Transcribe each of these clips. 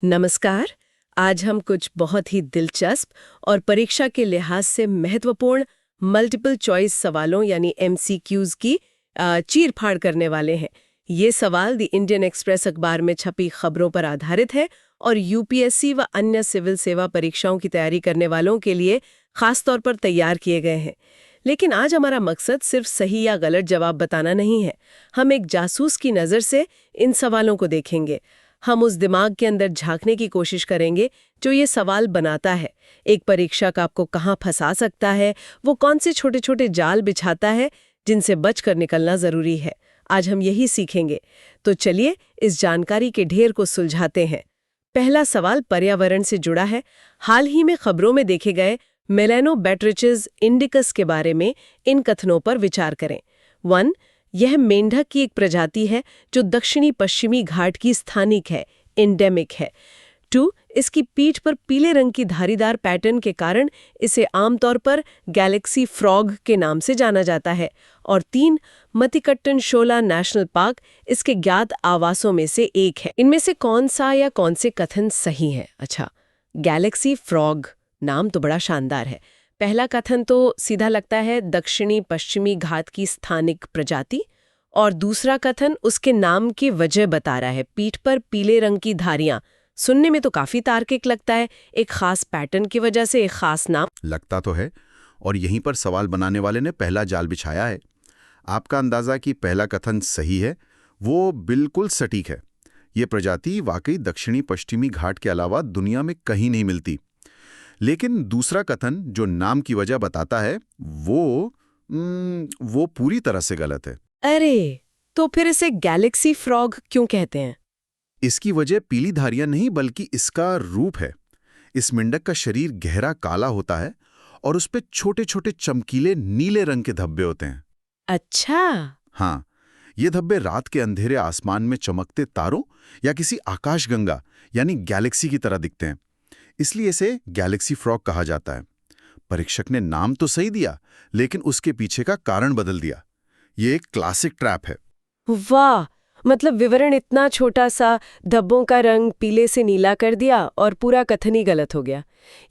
नमस्कार। आज हम कुछ बहुत ही दिलचस्प और परीक्षा के लिहाज से महत्वपूर्ण मल्टीपल चॉइस सवालों यानी एमसीक्यूज की चीर-फाड़ करने वाले हैं। ये सवाल द इंडियन एक्सप्रेस अखबार में छपी खबरों पर आधारित है और यूपीएससी व अन्य सिविल सेवा परीक्षाओं की तैयारी करने वालों के लिए खास तौर पर तैयार किए गए हैं। लेकिन आज हमारा मकसद सिर्फ सही या गलत जवाब बताना नहीं है। हम एक जासूस की नज़र से इन सवालों को देखेंगे। हम उस दिमाग के अंदर झांकने की कोशिश करेंगे जो ये सवाल बनाता है। एक परीक्षक आपको कहाँ फंसा सकता है, वो कौन से छोटे छोटे जाल बिछाता है जिनसे बचकर निकलना जरूरी है। आज हम यही सीखेंगे। तो चलिए इस जानकारी के ढेर को सुलझाते हैं। पहला सवाल पर्यावरण से जुड़ा है। हाल ही में खबरों में देखे गए मेलेनोबैट्रिचिस इंडिकस के बारे में इन कथनों पर विचार करें। 1. यह मेंढक की एक प्रजाति है जो दक्षिणी पश्चिमी घाट की स्थानिक है, एंडेमिक है। 2. इसकी पीठ पर पीले रंग की धारीदार पैटर्न के कारण इसे आमतौर पर गैलेक्सी फ्रॉग के नाम से जाना जाता है। और 3. मतिकट्टन शोला नेशनल पार्क इसके ज्ञात आवासों में से एक है। इनमें से कौन सा या कौन से कथन सही है? अच्छा, गैलेक्सी फ्रॉग नाम तो बड़ा शानदार है। पहला कथन तो सीधा लगता है दक्षिणी पश्चिमी घाट की स्थानिक प्रजाति, और दूसरा कथन उसके नाम की वजह बता रहा है, पीठ पर पीले रंग की धारियां। सुनने में तो काफी तार्किक लगता है, एक खास पैटर्न की वजह से एक खास नाम। लगता तो है, और यहीं पर सवाल बनाने वाले ने पहला जाल बिछाया है। आपका अंदाजा कि पहला कथन सही है वो बिल्कुल सटीक है। ये प्रजाति वाकई दक्षिणी पश्चिमी घाट के अलावा दुनिया में कहीं नहीं मिलती। लेकिन दूसरा कथन जो नाम की वजह बताता है वो पूरी तरह से गलत है। अरे, तो फिर इसे गैलेक्सी फ्रॉग क्यों कहते हैं? इसकी वजह पीली धारियां नहीं बल्कि इसका रूप है। इस मेंढक का शरीर गहरा काला होता है और उस पे छोटे छोटे चमकीले नीले रंग के धब्बे होते हैं। अच्छा। हाँ, ये धब्बे रात के अंधेरे आसमान में चमकते तारों या किसी आकाशगंगा यानी गैलेक्सी की तरह दिखते हैं। इसलिए इसे गैलेक्सी फ्रॉग कहा जाता है। परीक्षक ने नाम तो सही दिया, लेकिन उसके पीछे का कारण बदल दिया। ये एक क्लासिक ट्रैप है। वाह, मतलब विवरण इतना छोटा सा, धब्बों का रंग पीले से नीला कर दिया और पूरा कथन ही गलत हो गया।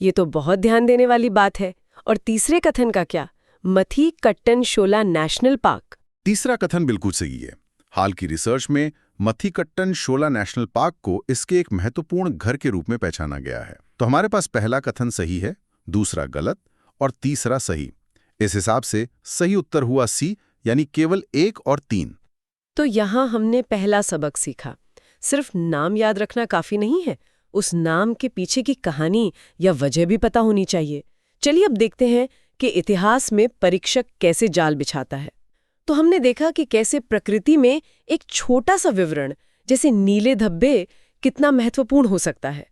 ये तो बहुत ध्यान देने वाली बात है। और तीसरे कथन का क्या? मथिकट्टन शोला नेशनल पार्क। तीसरा कथन बिल्कुल सही है। हाल की रिसर्च में मथिकट्टन शोला नेशनल पार्क को इसके एक महत्वपूर्ण घर के रूप में पहचाना गया है। तो हमारे पास पहला कथन सही है, दूसरा गलत और तीसरा सही। इस हिसाब से सही उत्तर हुआ सी, यानी केवल 1 और 3। तो यहाँ हमने पहला सबक सीखा। सिर्फ नाम याद रखना काफी नहीं है, उस नाम के पीछे की कहानी या वजह भी पता होनी चाहिए। चलिए अब देखते हैं कि इतिहास में परीक्षक कैसे जाल बिछाता है। तो हमने देखा कि कैसे प्रकृति में एक छोटा सा विवरण जैसे नीले धब्बे कितना महत्वपूर्ण हो सकता है।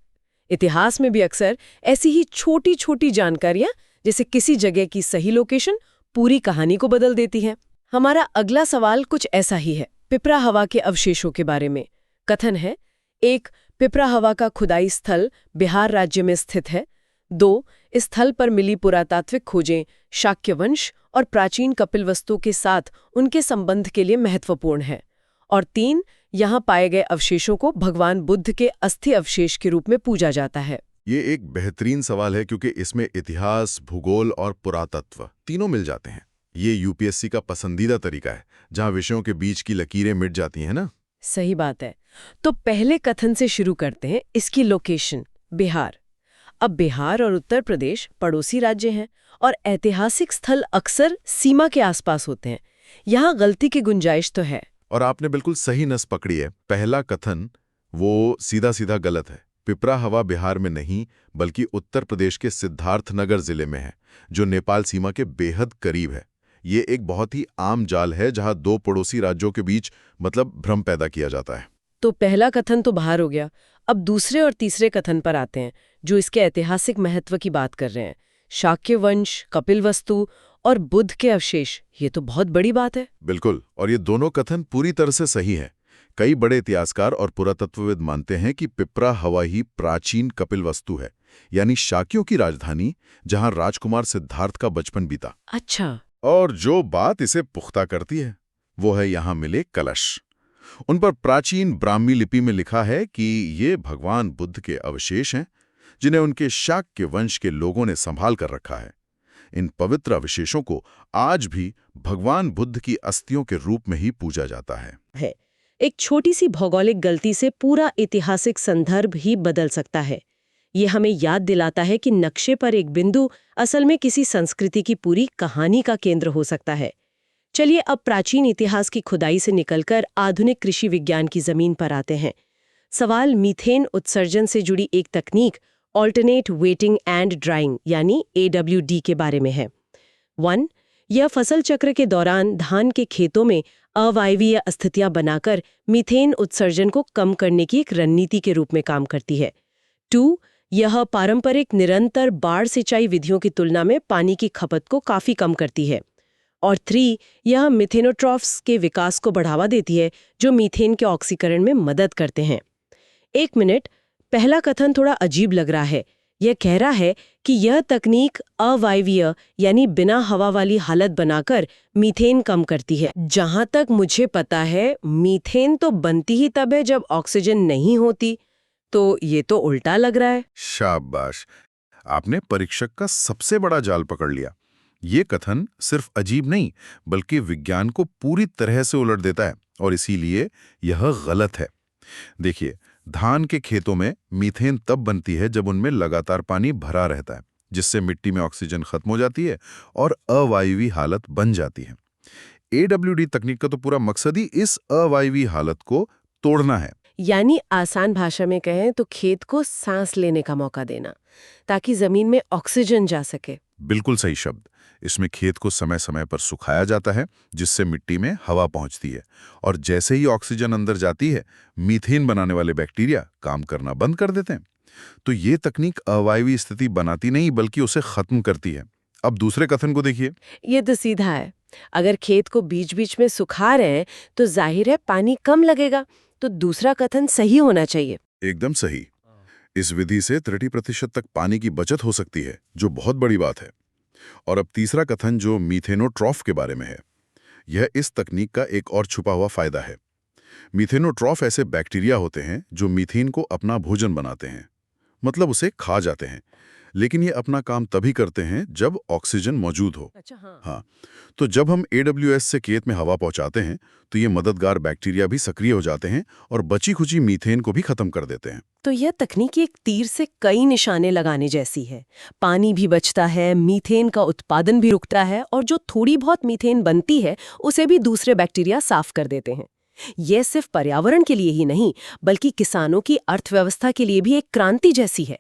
इतिहास में भी अक्सर ऐसी ही छोटी छोटी जानकारियां, जैसे किसी जगह की सही लोकेशन, पूरी कहानी को बदल देती है। हमारा अगला सवाल कुछ ऐसा ही है, पिपरा हवा के अवशेषों के बारे में। कथन है, 1. पिपरा हवा का खुदाई स्थल बिहार राज्य में स्थित है। 2. इस स्थल पर मिली पुरातात्विक खोजें शाक्य वंश और प्राचीन कपिलवस्तु के साथ उनके संबंध के लिए महत्वपूर्ण है। और 3. यहाँ पाए गए अवशेषों को भगवान बुद्ध के अस्थि अवशेष के रूप में पूजा जाता है। ये एक बेहतरीन सवाल है क्योंकि इसमें इतिहास, भूगोल और पुरातत्व तीनों मिल जाते हैं। ये यूपीएससी का पसंदीदा तरीका है, जहां विषयों के बीच की लकीरें मिट जाती हैं ना। सही बात है। तो पहले कथन से शुरू करते हैं, इसकी लोकेशन बिहार। अब बिहार और उत्तर प्रदेश पड़ोसी राज्य हैं और ऐतिहासिक स्थल अक्सर सीमा के आसपास होते हैं। यहाँ गलती की गुंजाइश तो है। और आपने बिल्कुल सही नस पकड़ी है। पहला कथन वो सीधा सीधा गलत है। पिपरा हवा बिहार में नहीं बल्कि उत्तर प्रदेश के सिद्धार्थनगर जिले में है, जो नेपाल सीमा के बेहद करीब है। ये एक बहुत ही आम जाल है जहां 2 पड़ोसी राज्यों के बीच भ्रम पैदा किया जाता है। तो पहला कथन तो बाहर हो गया। अब दूसरे और तीसरे कथन पर आते हैं, जो इसके ऐतिहासिक महत्व की बात कर रहे हैं। शाक्य वंश, कपिलवस्तु और बुद्ध के अवशेष, ये तो बहुत बड़ी बात है। बिल्कुल, और ये दोनों कथन पूरी तरह से सही है। कई बड़े इतिहासकार और पुरातत्वविद मानते हैं कि पिपरा हवा ही प्राचीन कपिलवस्तु है, यानी शाक्यों की राजधानी, जहां राजकुमार सिद्धार्थ का बचपन बीता। अच्छा। और जो बात इसे पुख्ता करती है वो है यहाँ मिले कलश। उन पर प्राचीन ब्राह्मी लिपि में लिखा है कि ये भगवान बुद्ध के अवशेष हैं, जिन्हें उनके शाक्य वंश के लोगों ने संभाल कर रखा है। इन पवित्र अवशेषों को आज भी भगवान बुद्ध की अस्थियों के रूप में ही पूजा जाता है। एक छोटी सी भौगोलिक गलती से पूरा ऐतिहासिक संदर्भ ही बदल सकता है। ये हमें याद दिलाता है कि नक्शे पर एक बिंदु असल में किसी संस्कृति की पूरी कहानी का केंद्र हो सकता है। चलिए अब प्राचीन इतिहास की खुदाई से निकलकर आधुनिक कृषि विज्ञान की जमीन पर आते हैं। सवाल मीथेन उत्सर्जन से जुड़ी एक तकनीक ऑल्टरनेट वेटिंग एंड ड्राइंग यानी AWD के बारे में है। 1. यह फसल चक्र के दौरान धान के खेतों में अवायवीय स्थितियां बनाकर मीथेन उत्सर्जन को कम करने की एक रणनीति के रूप में काम करती है। 2. यह पारंपरिक निरंतर बाढ़ सिंचाई विधियों की तुलना में पानी की खपत को काफी कम करती है। और 3. यह मिथेनोट्रॉफ्स के विकास को बढ़ावा देती है, जो मीथेन के ऑक्सीकरण में मदद करते हैं। 1 मिनट, पहला कथन थोड़ा अजीब लग रहा है। यह कह रहा है कि यह तकनीक अवायवीय यानी बिना हवा वाली हालत बनाकर मीथेन कम करती है। जहां तक मुझे पता है, मीथेन तो बनती ही तब है जब ऑक्सीजन नहीं होती, तो ये तो उल्टा लग रहा है। शाबाश, आपने परीक्षक का सबसे बड़ा जाल पकड़ लिया। ये कथन सिर्फ अजीब नहीं, बल्कि विज्ञान को पूरी तरह से उलट देता है, और इसीलिए यह गलत है। देखिए, धान के खेतों में मीथेन तब बनती है जब उनमें लगातार पानी भरा रहता है, जिससे मिट्टी में ऑक्सीजन खत्म हो जाती है और अवायवी हालत बन जाती है। AWD तकनीक का तो पूरा मकसद ही इस अवायवी हालत को तोड़ना है। यानी आसान भाषा में कहें तो खेत को सांस लेने का मौका देना, ताकि जमीन में ऑक्सीजन जा सके। बिल्कुल सही शब्द। इसमें खेत को समय समय पर सुखाया जाता है, जिससे मिट्टी में हवा पहुंचती है, और जैसे ही ऑक्सीजन अंदर जाती है, मीथेन बनाने वाले बैक्टीरिया काम करना बंद कर देते हैं। तो ये तकनीक अवायवी स्थिति बनाती नहीं, बल्कि उसे खत्म करती है। अब दूसरे कथन को देखिए। ये तो सीधा है। अगर खेत को बीच बीच में सुखा रहे हैं तो जाहिर है पानी कम लगेगा, तो दूसरा कथन सही होना चाहिए। एकदम सही। इस विधि से 30% तक पानी की बचत हो सकती है, जो बहुत बड़ी बात है। और अब तीसरा कथन, जो मीथेनोट्रॉफ के बारे में है, यह इस तकनीक का एक और छुपा हुआ फायदा है। मीथेनोट्रॉफ ऐसे बैक्टीरिया होते हैं जो मीथेन को अपना भोजन बनाते हैं, मतलब उसे खा जाते हैं, लेकिन ये अपना काम तभी करते हैं जब ऑक्सीजन मौजूद हो। अच्छा, हाँ, तो जब हम AWS से खेत में हवा पहुंचाते हैं, तो ये मददगार बैक्टीरिया भी सक्रिय हो जाते हैं और बची खुची मीथेन को भी खत्म कर देते हैं। तो यह तकनीक एक तीर से कई निशाने लगाने जैसी है। पानी भी बचता है, मीथेन का उत्पादन भी रुकता है, और जो थोड़ी बहुत मीथेन बनती है उसे भी दूसरे बैक्टीरिया साफ कर देते हैं। यह सिर्फ पर्यावरण के लिए ही नहीं, बल्कि किसानों की अर्थव्यवस्था के लिए भी एक क्रांति जैसी है।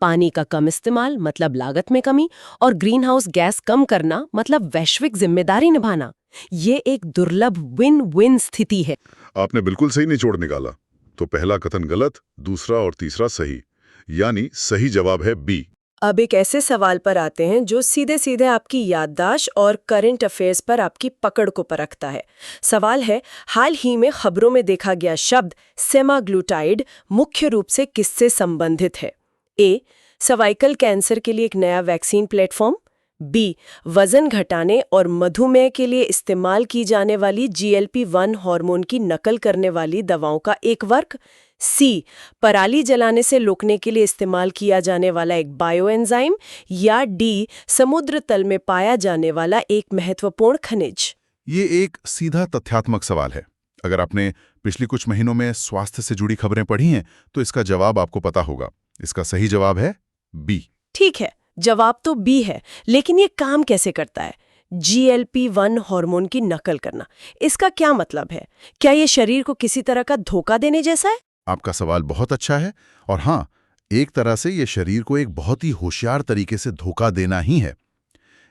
पानी का कम इस्तेमाल मतलब लागत में कमी, और ग्रीन हाउस गैस कम करना मतलब वैश्विक जिम्मेदारी निभाना। ये एक दुर्लभ विन विन स्थिति है। आपने बिल्कुल सही निचोड़ निकाला। तो पहला कथन गलत, दूसरा और तीसरा सही, यानी सही जवाब है B। अब एक ऐसे सवाल पर आते हैं जो सीधे सीधे आपकी याददाश्त और करंट अफेयर्स पर आपकी पकड़ को परखता है। सवाल है, हाल ही में खबरों में देखा गया शब्द सेमाग्लूटाइड मुख्य रूप से किससे संबंधित है? A. सर्वाइकल कैंसर के लिए एक नया वैक्सीन प्लेटफॉर्म। B. वजन घटाने और मधुमेह के लिए इस्तेमाल की जाने वाली GLP-1 हार्मोन की नकल करने वाली दवाओं का एक वर्ग। C. पराली जलाने से रोकने के लिए इस्तेमाल किया जाने वाला एक बायोएंजाइम। या D. समुद्र तल में पाया जाने वाला एक महत्वपूर्ण खनिज। ये एक सीधा तथ्यात्मक सवाल है। अगर आपने पिछले कुछ महीनों में स्वास्थ्य से जुड़ी खबरें पढ़ी हैं, तो इसका जवाब आपको पता होगा। इसका सही जवाब है B। ठीक है, जवाब तो B है, लेकिन ये काम कैसे करता है? GLP-1 हार्मोन की नकल करना, इसका क्या मतलब है? क्या ये शरीर को किसी तरह का धोखा देने जैसा है? आपका सवाल बहुत अच्छा है, और हाँ, एक तरह से ये शरीर को एक बहुत ही होशियार तरीके से धोखा देना ही है।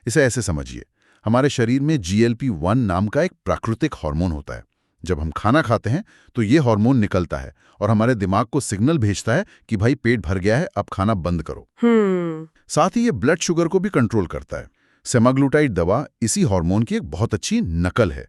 इसे ऐसे समझिए, हमारे शरीर में GLP-1 नाम का एक प्राकृतिक हार्मोन होता है। जब हम खाना खाते हैं तो ये हार्मोन निकलता है और हमारे दिमाग को सिग्नल भेजता है कि भाई पेट भर गया है, अब खाना बंद करो। साथ ही ये ब्लड शुगर को भी कंट्रोल करता है। सेमाग्लूटाइड दवा इसी हार्मोन की एक बहुत अच्छी नकल है।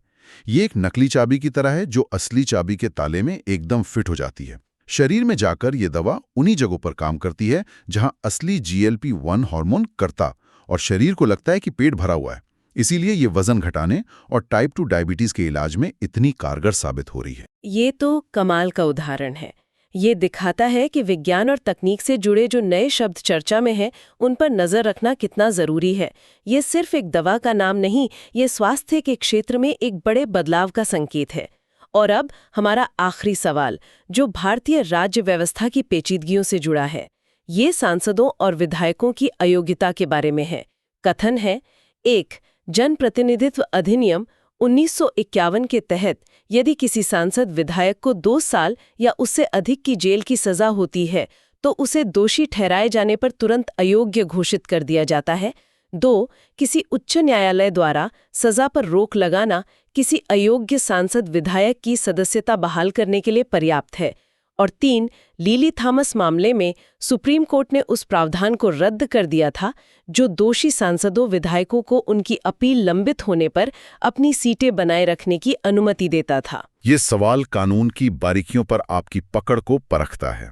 ये एक नकली चाबी की तरह है जो असली चाबी के ताले में एकदम फिट हो जाती है। शरीर में जाकर ये दवा उन्हीं जगहों पर काम करती है जहां असली GLP-1 हार्मोन करता, और शरीर को लगता है कि पेट भरा हुआ है। इसीलिए ये वजन घटाने और टाइप 2 डायबिटीज के इलाज में इतनी कारगर साबित हो रही है। ये तो कमाल का उदाहरण है। ये दिखाता है कि विज्ञान और तकनीक से जुड़े जो नए शब्द चर्चा में हैं, उन पर नजर रखना कितना जरूरी है। ये सिर्फ एक दवा का नाम नहीं, ये स्वास्थ्य के क्षेत्र में एक बड़े बदलाव का संकेत है। और अब हमारा आखिरी सवाल, जो भारतीय राज्य व्यवस्था की पेचीदगियों से जुड़ा है। ये सांसदों और विधायकों की अयोग्यता के बारे में है। कथन है, 1. जनप्रतिनिधित्व अधिनियम 1951 के तहत यदि किसी सांसद विधायक को 2 साल या उससे अधिक की जेल की सजा होती है तो उसे दोषी ठहराए जाने पर तुरंत अयोग्य घोषित कर दिया जाता है। 2. किसी उच्च न्यायालय द्वारा सजा पर रोक लगाना किसी अयोग्य सांसद विधायक की सदस्यता बहाल करने के लिए पर्याप्त है। और 3. लिली थॉमस मामले में सुप्रीम कोर्ट ने उस प्रावधान को रद्द कर दिया था जो दोषी सांसदों विधायकों को उनकी अपील लंबित होने पर अपनी सीटें बनाए रखने की अनुमति देता था। ये सवाल कानून की बारीकियों पर आपकी पकड़ को परखता है।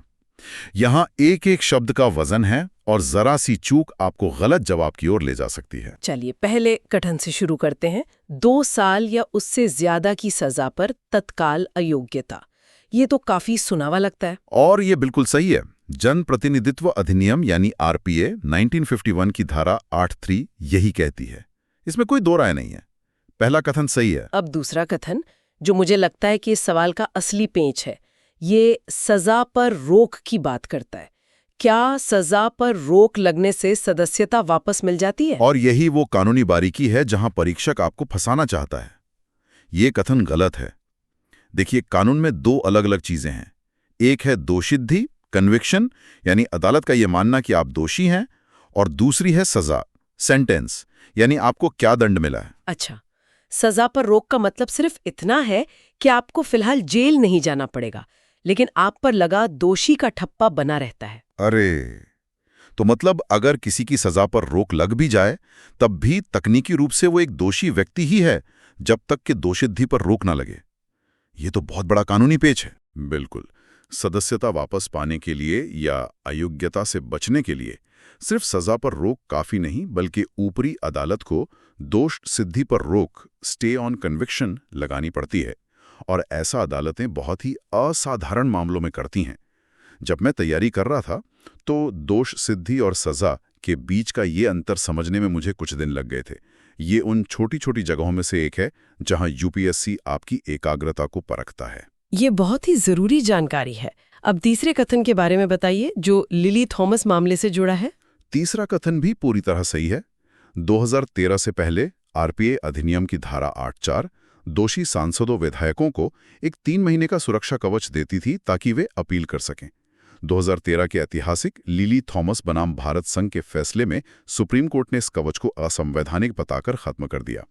यहाँ एक एक शब्द का वजन है और जरा सी चूक आपको गलत जवाब की ओर ले जा सकती है। चलिए पहले कथन से शुरू करते हैं। 2 साल या उससे ज्यादा की सजा पर तत्काल अयोग्यता। ये तो काफी सुनावा लगता है। और ये बिल्कुल सही है। जनप्रतिनिधित्व अधिनियम यानी आरपीए 1951 की धारा 8(3) यही कहती है। इसमें कोई दो राय नहीं है। पहला कथन सही है। अब दूसरा कथन, जो मुझे लगता है कि इस सवाल का असली पेंच है, ये सजा पर रोक की बात करता है। क्या सजा पर रोक लगने से सदस्यता वापस मिल जाती है? और यही वो कानूनी बारीकी है जहां परीक्षक आपको फंसाना चाहता है। ये कथन गलत है। देखिए, कानून में 2 अलग-अलग चीजें हैं। एक है दोषसिद्धि, कन्विक्शन, यानी अदालत का ये मानना कि आप दोषी हैं, और दूसरी है सजा, सेंटेंस, यानी आपको क्या दंड मिला है। अच्छा, सजा पर रोक का मतलब सिर्फ इतना है कि आपको फिलहाल जेल नहीं जाना पड़ेगा, लेकिन आप पर लगा दोषी का ठप्पा बना रहता है। अरे, तो मतलब अगर किसी की सजा पर रोक लग भी जाए, तब भी तकनीकी रूप से वो एक दोषी व्यक्ति ही है, जब तक कि दोषसिद्धि पर रोक ना लगे। ये तो बहुत बड़ा कानूनी पेच है। बिल्कुल, सदस्यता वापस पाने के लिए या अयोग्यता से बचने के लिए सिर्फ सजा पर रोक काफी नहीं, बल्कि ऊपरी अदालत को दोष सिद्धि पर रोक, स्टे ऑन कन्विक्शन, लगानी पड़ती है। और ऐसा अदालतें बहुत ही असाधारण मामलों में करती हैं। जब मैं तैयारी कर रहा था तो दोष सिद्धि और सजा के बीच का ये अंतर समझने में मुझे कुछ दिन लग गए थे। ये उन छोटी छोटी जगहों में से एक है जहां यूपीएससी आपकी एकाग्रता को परखता है। ये बहुत ही जरूरी जानकारी है। अब तीसरे कथन के बारे में बताइए, जो लिली थॉमस मामले से जुड़ा है। तीसरा कथन भी पूरी तरह सही है। 2013 से पहले आरपीए अधिनियम की धारा 8(4) दोषी सांसदों विधायकों को एक 3 महीने का सुरक्षा कवच देती थी ताकि वे अपील कर सकें। 2013 के ऐतिहासिक लिली थॉमस बनाम भारत संघ के फैसले में सुप्रीम कोर्ट ने इस कवच को असंवैधानिक बताकर खत्म कर दिया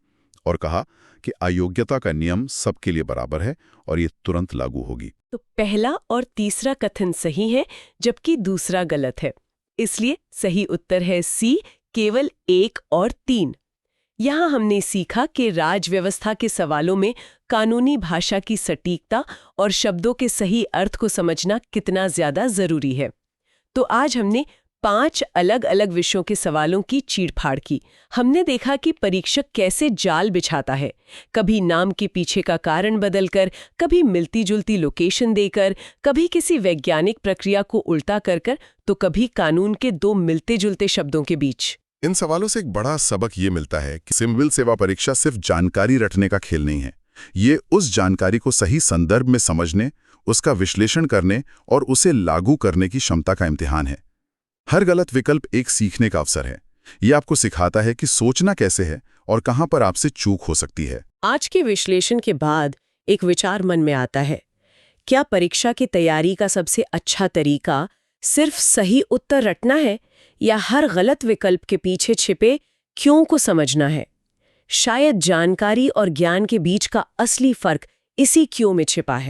और कहा कि अयोग्यता का नियम सबके लिए बराबर है और ये तुरंत लागू होगी। तो पहला और तीसरा कथन सही है, जबकि दूसरा गलत है। इसलिए सही उत्तर है सी, केवल 1 और 3। यहाँ हमने सीखा कि राज व्यवस्था के सवालों में कानूनी भाषा की सटीकता और शब्दों के सही अर्थ को समझना कितना ज्यादा जरूरी है। तो आज हमने 5 अलग अलग विषयों के सवालों की चीरफाड़ की। हमने देखा कि परीक्षक कैसे जाल बिछाता है, कभी नाम के पीछे का कारण बदलकर, कभी मिलती जुलती लोकेशन देकर, कभी किसी वैज्ञानिक प्रक्रिया को उल्टा कर, तो कभी कानून के 2 मिलते जुलते शब्दों के बीच। इन सवालों से एक बड़ा सबक ये मिलता है कि सिविल सेवा परीक्षा सिर्फ जानकारी रटने का खेल नहीं है। ये उस जानकारी को सही संदर्भ में समझने, उसका विश्लेषण करने और उसे लागू करने की क्षमता का इम्तिहान है। हर गलत विकल्प एक सीखने का अवसर है। ये आपको सिखाता है कि सोचना कैसे है और कहां पर आपसे चूक हो सकती है। आज के विश्लेषण के बाद एक विचार मन में आता है, क्या परीक्षा की तैयारी का सबसे अच्छा तरीका सिर्फ सही उत्तर रटना है या हर गलत विकल्प के पीछे छिपे क्यों को समझना है? शायद जानकारी और ज्ञान के बीच का असली फर्क इसी क्यों में छिपा है।